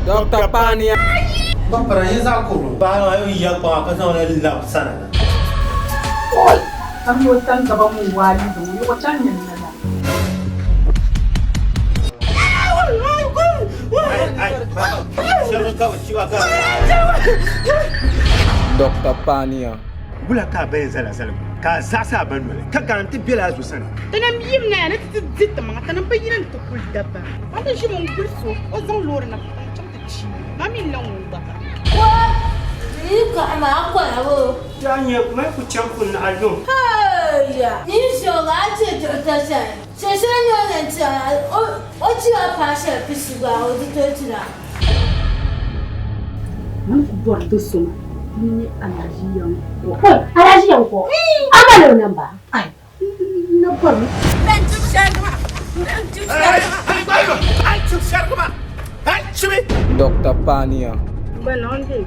Dr. PAANI. Para yeza ko ba ayo iya ko ka sa wala lab sana. Oi, kan mo tan ka ba mo wali do yo tan yan na da. Dr. PAANI. Bula ka bayan sala ka sasa ban wala ka garanti bela zo sana Tanam yim na na tizita mga tanam pa yinan to kul daba. Wala shi mon gurso o zan lor na cham ta chi. Mami lan ba. Ni ka ma kwa wo. janye mai ku can kun na allo Haya, ni so ga ce to ta sai. Se se no na ta o ti wa pa se pisi ba o ti to ti na. Nan ku bor do so. Ni alaji yan ko. Alaji yan ko. Amalo nan ba? Ai. Na bor. Ben tu sha ma. Ben tu sha. Dr. PAANI. Ba na on de.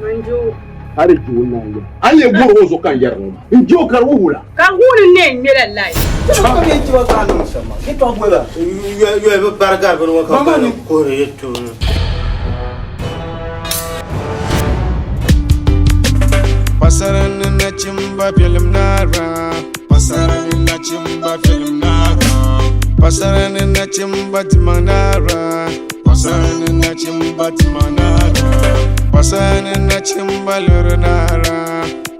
Manjo. Hari juuna ya. Alle buru zo kan yarno. Injo kar wula. Ka hunu ne ngela lai. Ko ke ci wa ka no sama. Ki to ko la. Yo bargar ban wa ka ko re to. Pasaran na chimba film nara. Pasaran na chimba film nara. Pasaran na chimba timanara. Pasaran na chimba timanara. Pasaran na chimba lurnara.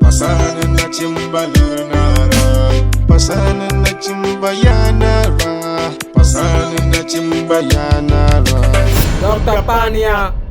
Pasaran na chimba lurnara. Pasaran na chimba yanara. Pasaran na chimba yanara. Dr. PAANI.